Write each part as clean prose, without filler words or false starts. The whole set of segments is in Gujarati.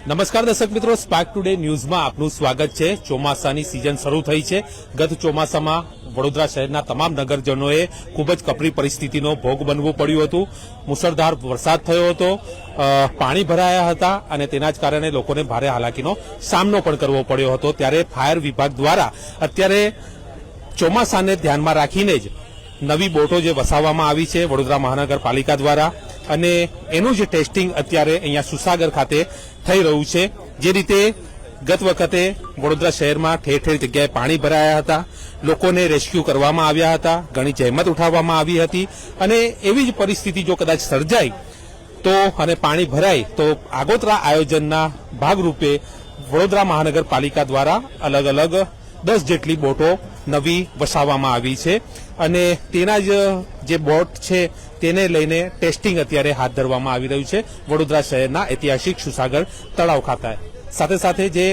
નમસ્કાર દર્શક મિત્રો, સ્પાર્ક ટુડે ન્યૂઝમાં આપનું સ્વાગત છે। ચોમાસાની સિઝન શરૂ થઈ છે। ગત ચોમાસામાં વડોદરા શહેરના તમામ નગરજનોએ ખૂબ જ કપરી પરિસ્થિતિનો ભોગ બનવું પડ્યું હતું। મુસળધાર વરસાદ થયો હતો, પાણી ભરાયા હતા અને તેના જ કારણે લોકોને ભારે હાલાકીનો સામનો પણ કરવો પડ્યો હતો। ત્યારે ફાયર વિભાગ દ્વારા અત્યારે ચોમાસાને ધ્યાનમાં રાખીને જ નવી બોટો જે વસાવવામાં આવી છે વડોદરા મહાનગરપાલિકા દ્વારા, અને એનું જે ટેસ્ટિંગ અત્યારે અહીંયા સુસાગર ખાતે થઈ રહ્યું છે। જે રીતે ગત વખતે વડોદરા શહેરમાં ઠેર ઠેર જગ્યાએ પાણી ભરાયા હતા, લોકોને રેસ્ક્યુ કરવામાં આવ્યા હતા, ઘણી જહેમત ઉઠાવવામાં આવી હતી, અને એવી જ પરિસ્થિતિ જો કદાચ સર્જાય તો અને પાણી ભરાય તો આગોતરા આયોજનના ભાગરૂપે વડોદરા મહાનગરપાલિકા દ્વારા અલગ અલગ 10 જેટલી બોટો નવી વસાવવામાં આવી છે, અને તેના જ જે બોટ છે તેને લઈને ટેસ્ટિંગ અત્યારે હાથ ધરવામાં આવી રહ્યું છે વડોદરા શહેરના ઐતિહાસિક સુસાગર તળાવ ખાતે। સાથે સાથે જે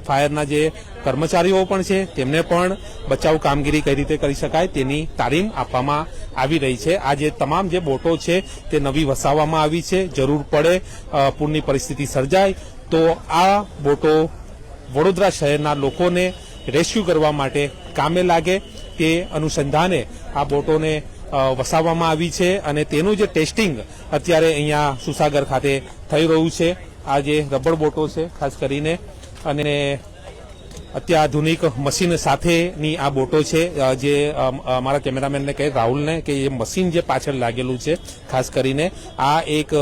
ફાયરના જે કર્મચારીઓ પણ છે તેમને પણ બચાવ કામગીરી કઈ રીતે કરી શકાય તેની તાલીમ આપવામાં આવી રહી છે। આ જે તમામ જે બોટો છે તે નવી વસાવવામાં આવી છે। જરૂર પડે પૂરની પરિસ્થિતિ સર્જાય તો આ બોટો વડોદરા શહેરના લોકોને રેસ્ક્યુ કરવા માટે કામે લાગે તે અનુસંધાને આ બોટોને વસાવવામાં આવી છે, અને તેનું જે ટેસ્ટિંગ અત્યારે અહીંયા સુસાગર ખાતે થઈ રહ્યું છે। આ જે રબર બોટો છે ખાસ કરીને, અને અત્યાધુનિક મશીન સાથેની આ બોટો છે। જે અમારા કેમેરામેનને કહે રાહુલને કે એ મશીન જે પાછળ લાગેલું છે ખાસ કરીને આ એક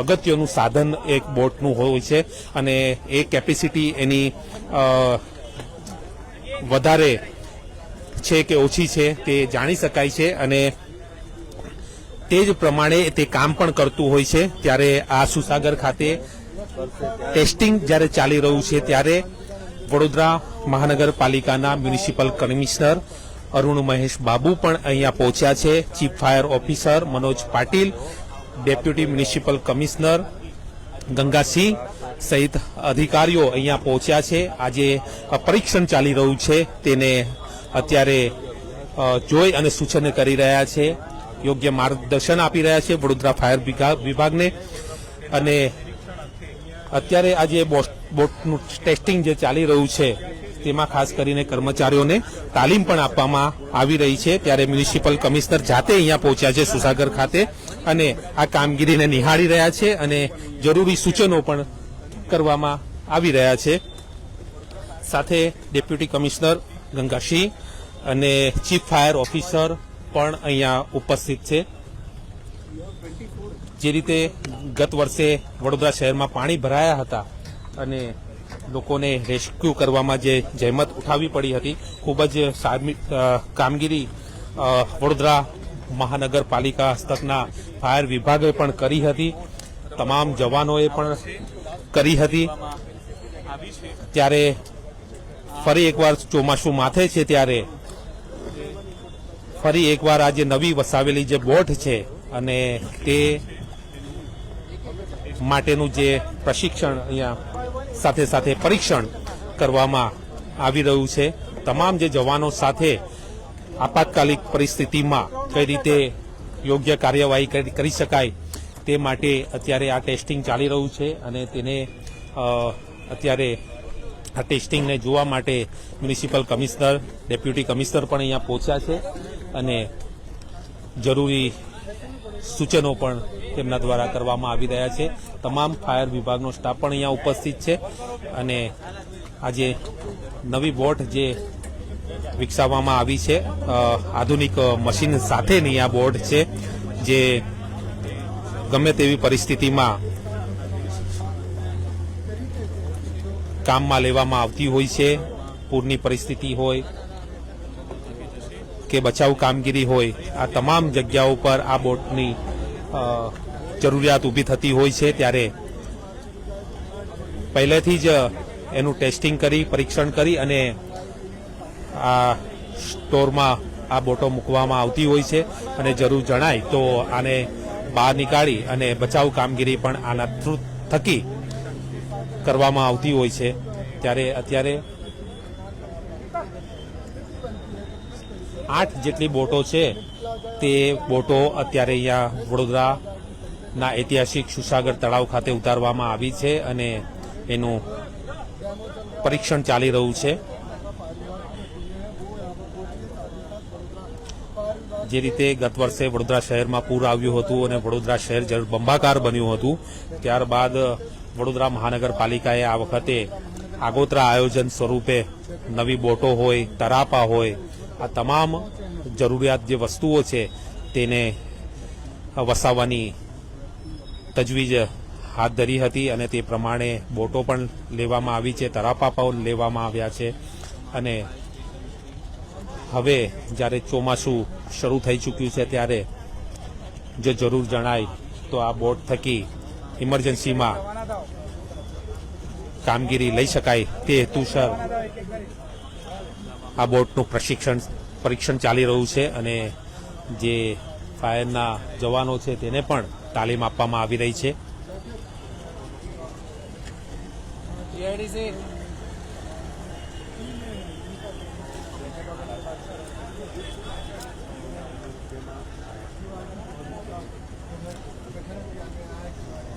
અગત્યનું સાધન એક બોટનું હોય છે, અને એ કેપેસિટી એની વધારે છે કે ઓછી છે તે જાણી શકાય છે, અને તે જ પ્રમાણે તે કામ પણ કરતું હોય છે। ત્યારે આ સુસાગર ખાતે ટેસ્ટિંગ જ્યારે ચાલી રહ્યું છે ત્યારે વડોદરા મહાનગરપાલિકાના મ્યુનિસિપલ કમિશનર અરુણ મહેશ બાબુ પણ અહીંયા પહોંચ્યા છે। Chief fire officer Manoj Patil, deputy municipal commissioner Gangasingh સહિત અધિકારીઓ અહીંયા પહોંચ્યા છે। આજે પરીક્ષણ ચાલી રહ્યું છે તેને અત્યારે જોઈ અને સૂચન કરી રહ્યા છે, યોગ્ય માર્ગદર્શન આપી રહ્યા છે વડોદરા ફાયર વિભાગને। અને અત્યારે આ જે બોટનું ટેસ્ટિંગ જે ચાલી રહ્યું છે તેમાં ખાસ કરીને કર્મચારીઓને તાલીમ પણ આપવામાં આવી રહી છે। ત્યારે મ્યુનિસિપલ કમિશનર જાતે અહીંયા પહોંચ્યા છે સુસાગર ખાતે, અને આ કામગીરીને નિહાળી રહ્યા છે અને જરૂરી સૂચનો પણ કરવામાં આવી રહ્યા છે। સાથે ડેપ્યુટી કમિશનર ગંગાસિંહ અને ચીફ ફાયર ઓફિસર પણ અહીંયા ઉપસ્થિત છે। જે રીતે ગત વર્ષે વડોદરા શહેરમાં પાણી ભરાયા હતા અને લોકોને રેસ્ક્યુ કરવામાં જે જહેમત ઉઠાવવી પડી હતી, ખૂબ જ સારી કામગીરી વડોદરા મહાનગરપાલિકા હસ્તકના ફાયર વિભાગે પણ કરી હતી, તમામ જવાનોએ પણ કરી હતી। ત્યારે ફરી એકવાર ચોમાસું માથે છે ત્યારે ફરી એકવાર આ જે નવી વસાવેલી જે બોટ છે અને તે માટેનું જે પ્રશિક્ષણ અહીંયા સાથે સાથે પરીક્ષણ કરવામાં આવી રહ્યું છે। તમામ જે જવાનો સાથે આપાતકાલિક પરિસ્થિતિમાં કઈ રીતે યોગ્ય કાર્યવાહી કરી શકાય તે માટે અત્યારે આ ટેસ્ટિંગ ચાલી રહ્યું છે, અને તેને અત્યારે આ ટેસ્ટિંગને જોવા માટે મ્યુનિસિપલ કમિશનર, ડેપ્યુટી કમિશનર પણ અહીંયા પહોંચ્યા છે, અને જરૂરી સૂચનો પણ તેમના દ્વારા કરવામાં આવી રહ્યા છે। તમામ ફાયર વિભાગનો સ્ટાફ પણ અહીંયા ઉપસ્થિત છે, અને આજે નવી બોટ જે વિકસાવવામાં આવી છે આધુનિક મશીન સાથેની આ બોટ છે, જે ગમે તેવી પરિસ્થિતિમાં કામમાં લેવામાં આવતી હોય છે। પૂરની પરિસ્થિતિ હોય કે બચાવ કામગીરી હોય, આ તમામ જગ્યાઓ પર આ બોટની જરૂરિયાત ઊભી થતી હોય છે। ત્યારે પહેલેથી જ એનું ટેસ્ટિંગ કરી, પરીક્ષણ કરી અને આ સ્ટોરમાં આ બોટો મૂકવામાં આવતી હોય છે, અને જરૂર જણાય તો આને બહાર નીકાળી અને બચાવ કામગીરી પણ આના થકી કરવામાં આવતી હોય છે। ત્યારે અત્યારે 8 જેટલી બોટો છે તે બોટો અત્યારે અહીંયા વડોદરાના ઐતિહાસિક સુસાગર તળાવ ખાતે ઉતારવામાં આવી છે, અને એનું પરીક્ષણ ચાલી રહ્યું છે. જે રીતે ગત વર્ષે વડોદરા શહેરમાં પૂર આવ્યું હતું અને વડોદરા શહેર બંબાકાર બન્યું હતું, ત્યારબાદ વડોદરા મહાનગરપાલિકાએ આ વખતે આગોતરા આયોજન સ્વરૂપે નવી બોટો હોય, તરાપા હોય, આ તમામ જરૂરિયાત જે વસ્તુઓ છે તેને વસાવવાની તજવીજ હાથ ધરી હતી અને તે પ્રમાણે બોટો પણ લેવામાં આવી છે, તરાપા પણ લેવામાં આવ્યા છે. અને હવે જ્યારે ચોમાસું શરૂ થઈ ચૂક્યું છે ત્યારે જો જરૂર જણાય તો આ બોટ થકી ઇમરજન્સીમાં કામગીરી લઈ શકાય તે હેતુસર આ બોટનું પરીક્ષણ ચાલી રહ્યું છે અને જે ફાયરના જવાનો છે તેને પણ તાલીમ આપવામાં આવી રહી છે.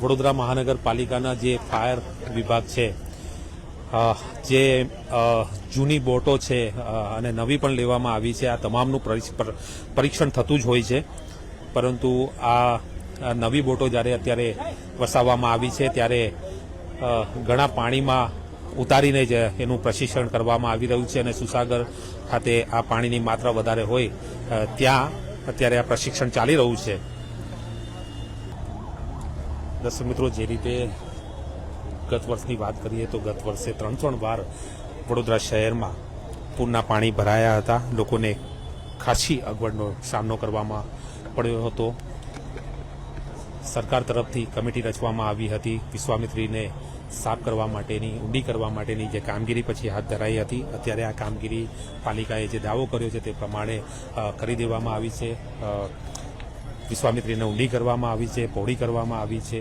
વડોદરા મહાનગરપાલિકાના જે ફાયર વિભાગ છે, જે જૂની બોટો છે અને નવી પણ લેવામાં આવી છે, આ તમામનું પરીક્ષણ થતું જ હોય છે. પરંતુ આ નવી બોટો જ્યારે અત્યારે વસાવવામાં આવી છે ત્યારે ઘણા પાણીમાં ઉતારીને જ એનું પ્રશિક્ષણ કરવામાં આવી રહ્યું છે અને સુસાગર ખાતે આ પાણીની માત્રા વધારે હોય ત્યાં અત્યારે આ પ્રશિક્ષણ ચાલી રહ્યું છે. દર્શક મિત્રો, જે રીતે ગત વર્ષની વાત કરીએ તો ગત વર્ષે 3 વાર વડોદરા શહેરમાં પૂરના પાણી ભરાયા હતા. લોકોને ખાસી અગવડનો સામનો કરવામાં પડ્યો હતો. સરકાર તરફથી કમિટી રચવામાં આવી હતી વિશ્વામિત્રીને સાફ કરવા માટેની, ઊંડી કરવા માટેની જે કામગીરી પછી હાથ ધરાઈ હતી. અત્યારે આ કામગીરી પાલિકાએ જે દાવો કર્યો છે તે પ્રમાણે કરી દેવામાં આવી છે. વિશ્વામિત્રીને ઊંડી કરવામાં આવી છે, પહોળી કરવામાં આવી છે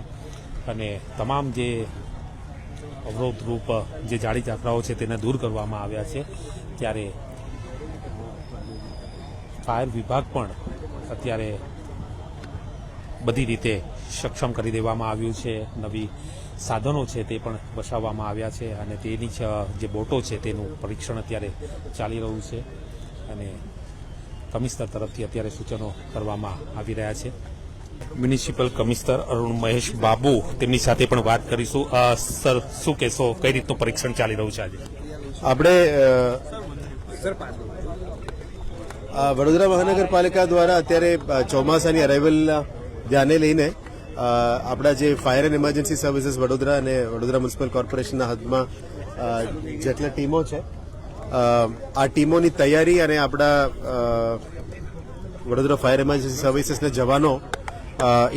અને તમામ જે અવરોધરૂપ જે જાડી ઝાકરાઓ છે તેને દૂર કરવામાં આવ્યા છે. ત્યારે ફાયર વિભાગ પણ અત્યારે બધી રીતે સક્ષમ કરી દેવામાં આવ્યું છે. નવી સાધનો છે તે પણ વસાવવામાં આવ્યા છે અને તેની જે બોટો છે તેનું પરીક્ષણ અત્યારે ચાલી રહ્યું છે અને કમિશનર તરફથી અત્યારે સૂચનો કરવામાં આવી રહ્યા છે. મ્યુનિસિપલ કમિશનર અરુણ મહેશ બાબુ, તેમની સાથે પણ વાત કરીશું. સર, શું કહેશો, કઈ રીતનું પરીક્ષણ ચાલી રહ્યું છે આજે? આપણે વડોદરા મહાનગરપાલિકા દ્વારા અત્યારે ચોમાસાની અરાઇવલ ધ્યાને લઈને આપણા જે fire and emergency services Vadodara અને વડોદરા મ્યુનિસિપલ કોર્પોરેશનના હાથમાં જેટલા ટીમો છે, આ ટીમોની તૈયારી અને આપણા વડોદરા ફાયર ઇમરજન્સી સર્વિસીસના જવાનો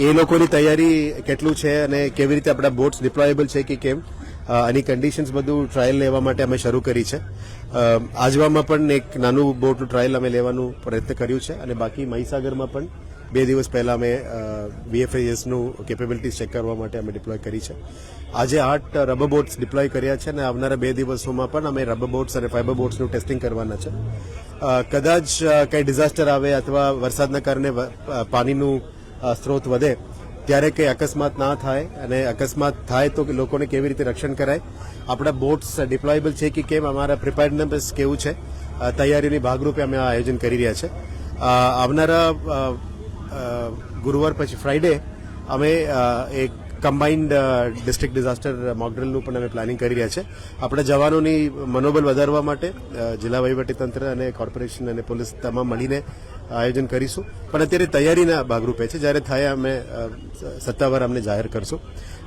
એ લોકોની તૈયારી કેટલું છે અને કેવી રીતે આપણા બોટ્સ ડિપ્લોયેબલ છે કે કેમ, આની કન્ડિશન્સ બધું ટ્રાયલ લેવા માટે અમે શરૂ કરી છે. આજવામાં પણ એક નાનું બોટનું ટ્રાયલ અમે લેવાનું પ્રયત્ન કર્યું છે અને બાકી મહીસાગરમાં પણ 2 દિવસ પહેલા અમે VFASનું કેપેબિલિટીઝ ચેક કરવા માટે અમે ડિપ્લોય કરી છે. આજે 8 રબર બોટ્સ ડિપ્લોય કર્યા છે અને આવનારા 2 દિવસોમાં પણ અમે રબર બોટ્સ અને ફાઇબર બોટ્સનું ટેસ્ટિંગ કરવાના છે. કદાચ કંઈ ડિઝાસ્ટર આવે અથવા વરસાદના કારણે પાણીનું સ્ત્રોત વધે ત્યારે કંઈ અકસ્માત ના થાય અને અકસ્માત થાય તો લોકોને કેવી રીતે રક્ષણ કરાય, આપણા બોટ્સ ડિપ્લોયેબલ છે કે કેમ, અમારા પ્રિપેર્ડનેસ કેવું છે, તૈયારીની ભાગરૂપે અમે આ આયોજન કરી રહ્યા છે. આવનારા ગુરુવાર પછી ફ્રાઇડે અમે એક કમ્બાઇન્ડ ડિસ્ટ્રિક્ટ ડિઝાસ્ટર મોકડ્રીલનું પણ અમે પ્લાનિંગ કરી રહ્યા છે. આપણા જવાનોની મનોબળ વધારવા માટે જિલ્લા વહીવટીતંત્ર અને કોર્પોરેશન અને પોલીસ તમામ મળીને આયોજન કરીશું. પણ અત્યારે તૈયારીના ભાગરૂપે છે, જ્યારે થાય અમે સત્તાવાર અમને જાહેર કરશું.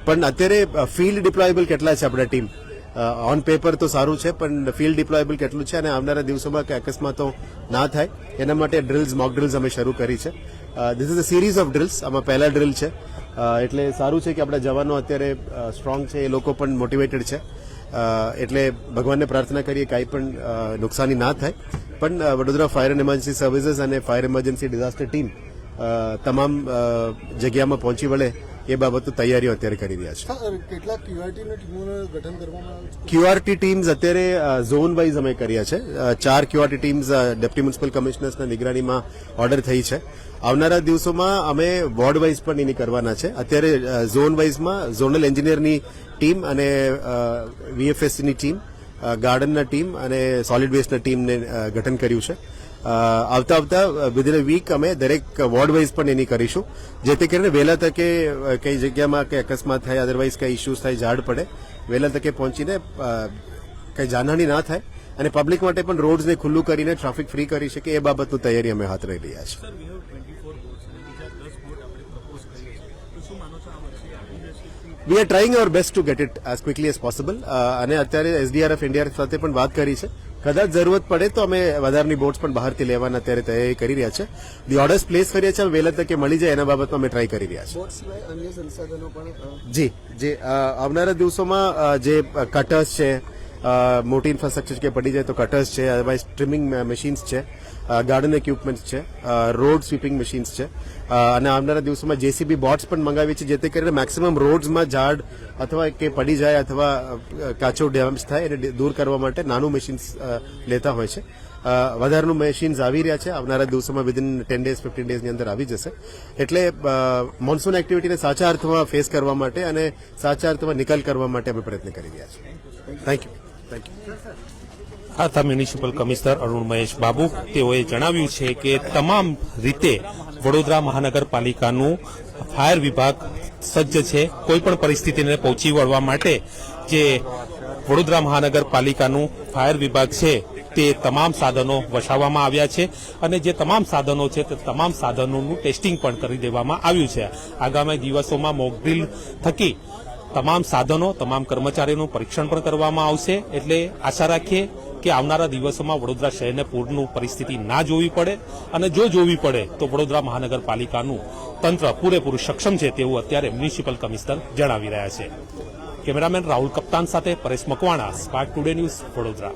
પણ અત્યારે ફિલ્ડ ડિપ્લોયેબલ કેટલા છે આપણા ટીમ, ઓન પેપર તો સારું છે પણ ફિલ્ડ ડિપ્લોયેબલ કેટલું છે અને આવનારા દિવસોમાં કે અકસ્માતો ના થાય એના માટે ડ્રિલ્સ, મોક ડ્રિલ્સ અમે શરૂ કરી છે. This is a series of drills. આમાં પહેલા ડ્રિલ છે એટલે સારું છે કે આપણા જવાનો અત્યારે સ્ટ્રોંગ છે, એ લોકો પણ મોટિવેટેડ છે. એટલે ભગવાનને પ્રાર્થના કરીએ કાંઈ પણ નુકસાની ના થાય. પણ Vadodara fire and emergency services અને ફાયર ઇમરજન્સી ડિઝાસ્ટર ટીમ તમામ જગ્યામાં પહોંચી વળે એ બાબતની તૈયારીઓ અત્યારે કરી રહ્યા છે. કેટલાક ક્યુઆરટીની ટીમોનું ગઠન કરવામાં આવ્યું છે? ક્યુઆરટી ટીમ્સ અત્યારે ઝોન વાઇઝ અમે કર્યા છે. 4 ક્યુઆરટી ટીમ્સ ડેપ્યુટી મ્યુનિસિપલ કમિશનર્સના નિગરાનીમાં ઓર્ડર થઈ છે. આવનારા દિવસોમાં અમે વોર્ડ વાઇઝ પણ એની કરવાના છે. અત્યારે ઝોન વાઇઝમાં ઝોનલ એન્જિનિયરની ટીમ અને વીએફએસની ટીમ, ગાર્ડનના ટીમ અને સોલિડ વેસ્ટના ટીમને ગઠન કર્યું છે. આવતા વિધિન અ વીક અમે દરેક વોર્ડ વાઇઝ પણ એની કરીશું, જેથી કરીને વહેલા તકે કઈ જગ્યામાં કઈ અકસ્માત થાય, અધરવાઇઝ કઈ ઇસ્યુઝ થાય, ઝાડ પડે, વહેલા તકે પહોંચીને કઈ જાનહાની ના થાય અને પબ્લિક માટે પણ રોડ્સને ખુલ્લું કરીને ટ્રાફિક ફ્રી કરી શકે એ બાબતની તૈયારી અમે હાથ ધરી રહ્યા છીએ. We are trying our best two get it as quickly as possible અને અત્યારે એસડીઆરએફ એનડીઆરએફ સાથે પણ વાત કરી છે. કદાચ જરૂરત પડે તો અમે વધારાની બોટ્સ પણ બહારથી લેવાના અત્યારે તૈયારી કરી રહ્યા છે. ધી ઓર્ડર્સ પ્લેસ કરીએ છીએ, વહેલા તકે મળી જાય એના બાબતમાં અમે ટ્રાય કરી રહ્યા છીએ. બોટ સિવાય અન્ય સંસાધનો પણ જી આવનારા દિવસોમાં જે કટર્સ છે, મોટી ઇન્ફ્રાસ્ટ્રક્ચર કે પડી જાય તો કટર્સ છે, અદરવાઇઝ ટ્રીમિંગ મશીન્સ છે, ગાર્ડન ઇક્વિપમેન્ટ્સ છે, રોડ સ્વીપિંગ મશીન્સ છે અને આવનારા દિવસોમાં જેસીબી બોટ્સ પણ મંગાવી છે, જેથી કરીને મેક્સિમમ રોડ્સમાં ઝાડ અથવા કે પડી જાય અથવા કાચો ડેમેજ થાય એને દૂર કરવા માટે નાનું મશીન્સ લેતા હોય છે. વધારાનું મશીન્સ આવી રહ્યા છે. આવનારા દિવસોમાં વિધિન 10 days 15 daysની અંદર આવી જશે. એટલે મોન્સૂન એક્ટિવિટીને સાચા અર્થમાં ફેસ કરવા માટે અને સાચા અર્થમાં નિકાલ કરવા માટે અમે પ્રયત્ન કરી રહ્યા છીએ. Thank you. આ હતા મ્યુનિસિપલ કમિશનર અરુણ મહેશ બાબુ. તેઓએ જણાવ્યું છે કે તમામ રીતે વડોદરા મહાનગરપાલિકાનું ફાયર વિભાગ સજ્જ છે. કોઈપણ પરિસ્થિતિને પહોંચી વળવા માટે જે વડોદરા મહાનગરપાલિકાનું ફાયર વિભાગ છે તે તમામ સાધનો વસાવવામાં આવ્યા છે અને જે તમામ સાધનો છે તે તમામ સાધનોનું ટેસ્ટિંગ પણ કરી દેવામાં આવ્યું છે. આગામી દિવસોમાં મોકડ્રીલ થકી તમામ સાધનો, તમામ કર્મચારીઓનું પરીક્ષણ પણ કરવામાં આવશે. એટલે આશા રાખીએ કે આવનારા દિવસોમાં વડોદરા શહેરને પૂરનું પરિસ્થિતિ ના જોવી પડે અને જો જોવી પડે તો વડોદરા મહાનગરપાલિકાનું તંત્ર પૂરેપૂરું સક્ષમ છે તેવું અત્યારે મ્યુનિસિપલ કમિશનર જણાવી રહ્યા છે. કેમેરામેન રાહુલ કપ્તાન સાથે Paresh Makwana, spark today news, Vadodara.